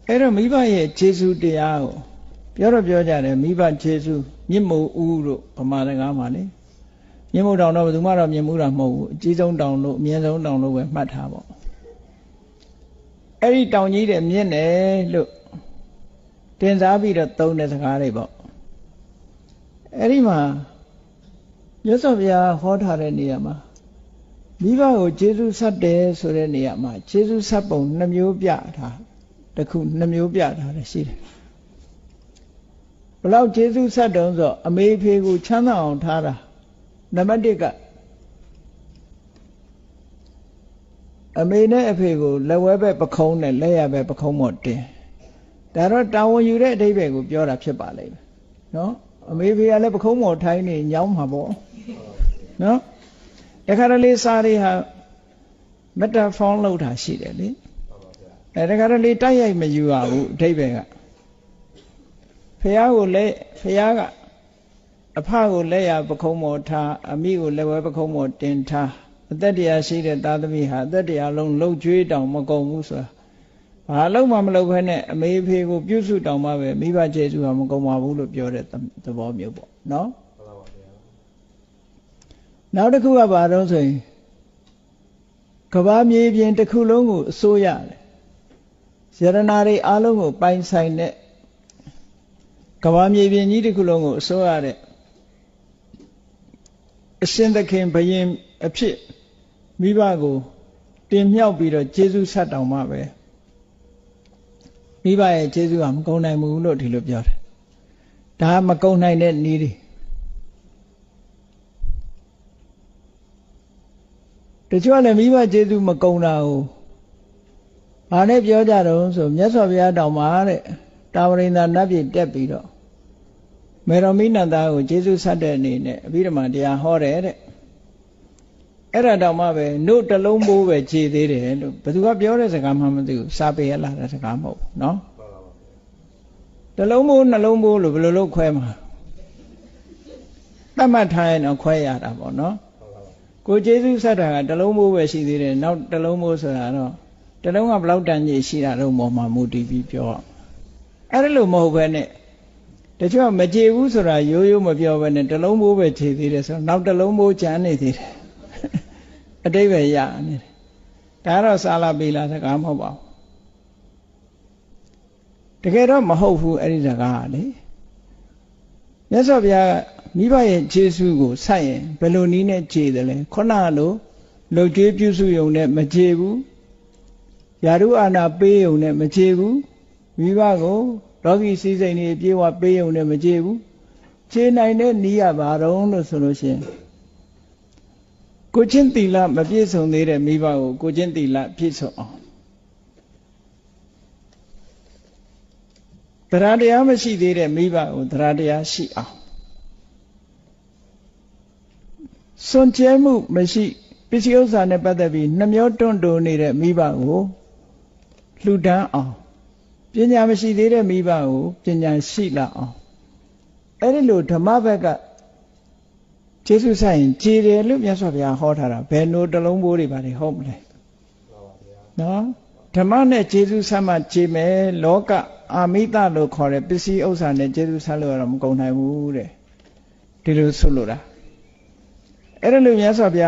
အဲ့တော့မိဘရဲ့ကျေးဇူးတရားကိုပြောကြတယ်မိဘကျေးဇူးမြင့်မို့ဦးတို့ဗမာစကားမှာလေမြင့်မို့တောင်တော့ဘယ်သူမှတော့မြင့်မှုတာမဟုတ်ဘူးအကြီးဆုံးတောင်လို့အမြင့်ဆုံးတောင်လို့ပဲမှတ်ထားပေါ့အဲ့ဒီတောင်ကြီးတဲ့မြင့်တယ်လို့တင်စားပြီးတော့သုံးတဲ့စကားတွေပေါ့အဲ့ဒီမှာမြတ်စွာဘုရားဟောထားတဲ့နေရာမှာမိဘကိုကျေးဇူးဆက်တယ်ဆိုတဲ့နေရာမှာကျေးဇူးဆက်ပုံ2မျိုးပြထားတစ်ခု2မျိုးပြထားတယ်ရှိတယ်ဘလောက်ကျေးဇူးဆက်တုံးဆိုအမေဖေကိုချမ်းသာအောင်ထားတာနံပါတ်1ကအမေနဲ့အဖေကိုလက်ဝဲဘက်ပခုံးနဲ့လက်ရဘက်ပခုံးမော့တင်ဒါတော့တာဝန်ယူတဲ့အဓိပ္ပာယ်ကိုပြောတာဖြစ်ပါလိမ့်မယ်နော်အမေဖေကလည်းပခုံးမော့ထိုင်းနေညောင်းမှာပေါ့နော်တခါတလေစာတွေဟာမက်တာဖောင်းလောက်တာရှိတယ်လေတခါတလေတိုက်ရိုက်မယူရဘူးအဓိပ္ပာယ်ကဖះကအဖကိုလက်ရပခုံးမော်ထားအမိကိုလက်ဝဲပခုံးမော်တင်ထားအသက်တရားရှိတဲ့သားသမီးဟာအသက်တရားလုံးလှုပ်ကြွေးတောင်မကုန်ဘူးဆိုတာဘာလုံးမှမလုပ်ဘဲနဲ့အမေဖေကိုပြုစုတောင်မှပဲမိဘကျေးဇူးဟာမကုန်ပါဘူးလို့ပြောတဲ့သဘောမျိုးပေါ့နော်နောက်တစ်ခုကဘာတော့ဆိုရင်ကဘာမြေပြင်တစ်ခုလုံးကိုအစိုးရတယ်ယရနာတွေအားလုံးကိုပိုင်ဆိုင်တဲ့ကဘာမြေပြင်ကြီးတစ်ခုလုံးကိုအစိုးရတဲ့အရှင်သခင်ဘုရင်အဖြစ်မိဘကိုတင်မြှောက်ပြီးတော့ကျေးဇူးဆက်တောင်မှပဲမိဘရဲ့ကျေးဇူးကမကုန်နိုင်ဘူးလို့ဒီလိုပြောတယ်ဒါမကုန်နိုင်တဲ့နည်းတွေတချို့လည်းမိဘကျေးဇူးမကုန်တာကိုဘာနဲ့ပြောကြတော့ဆိုမြတ်စွာဘုရားတောင်မှတဲ့တာဝရိန္ဒာနတ်ပြည်တက်ပြီးတော့မေရောမိနန္ဒာကိုကျေးဇူးဆက်တဲ့အနေနဲ့အဘိဓမ္မာတရားဟောတယ်တဲ့အဲ့ဒါတောင်မှပဲနှုတ်တလုံးမိုးပဲခြေသေးတယ်လို့ဘယ်သူကပြောတဲ့စကားမှမသိဘူးစာပေရလာတဲ့စကားမဟုတ်ဘူးနော်တလုံးမိုးနှလုံးမိုးလို့ဘယ်လိုလုပ်ခွဲမှာတတ်မှတ်ထားရင်တော့ခွဲရတာပေါ့နော်ကိုကျေးဇူးဆက်တာကတလုံးမိုးပဲရှိသေးတယ်နောက်တလုံးမိုးဆိုတာတော့တလုံးကဘလောက်တန်ကြီးရှိတာတော့ပေါ်မှာမူတည်ပြီးပြောအဲ့ဒါလို့မဟုတ်ပဲနဲ့တချို့မကြည်ဘူးဆိုတာရိုးရိုးမပြောဘဲနဲ့တလုံးမိုးပဲခြေသေးတယ်ဆိုတော့နောက်တလုံးမိုးကျန်နေသေးတယ်အတိတ်ပဲရနေတယ်ဒါတော့စာလာပေလာစကားမဟုတ်ပါဘူးတကယ်တော့မဟုတ်ဘူးအဲ့ဒီစကားကလေမြတ်စွာဘုရားကမိဘရဲ့ကျေးဇူးကိုဆက်ရင်ဘယ်လိုနည်းနဲ့ခြေတယ်လဲခုနလိုလှုပ်ကြွေးပြုစုရုံနဲ့မခြေဘူးယာရုအာနာပေးရုံနဲ့မခြေဘူးမိဘကိုလောကီစည်းစိမ်တွေပြေဝပေးရုံနဲ့မခြေဘူးခြေနိုင်တဲ့နည်းရပါတော့လို့ဆိုလို့ရှိရင်ကိုချင်းသီလမပြည့်စုံသေးတဲ့မိဘကိုကိုချင်းသီလပြည့်စုံအောင်တရားတရားမရှိသေးတဲ့မိဘကိုတရားတရားရှိအောင်စွန့်ကြဲမှုမရှိပစ္စည်းဥစ္စာနဲ့ပတ်သက်ပြီးနှမျောတွန့်တိုနေတဲ့မိဘကိုလှူဒန်းအောင်ပညာမရှိသေးတဲ့မိဘကိုပညာရှိလာအောင်အဲ့ဒီလိုဓမ္မဘက်ကကျေးဇူးဆိုင်ရင်ကြည်တယ်လို့မြတ်စွာဘုရားဟောထားတာဘယ်နိုးတလုံးဘိုးတွေပါတယ်ဟုတ်မလဲနော်ဓမ္မနဲ့ကျေးဇူးဆက်မှကြည်မယ်လောကအာမိတလို့ခေါ်တဲ့ပစ္စည်းဥစ္စာနဲ့ကျေးဇူးဆက်လို့ရတော့မကုန်နိုင်ဘူးတဲ့ဒီလိုဆိုလို့တာအဲ့ဒါလို့မြတ်စွာဘုရား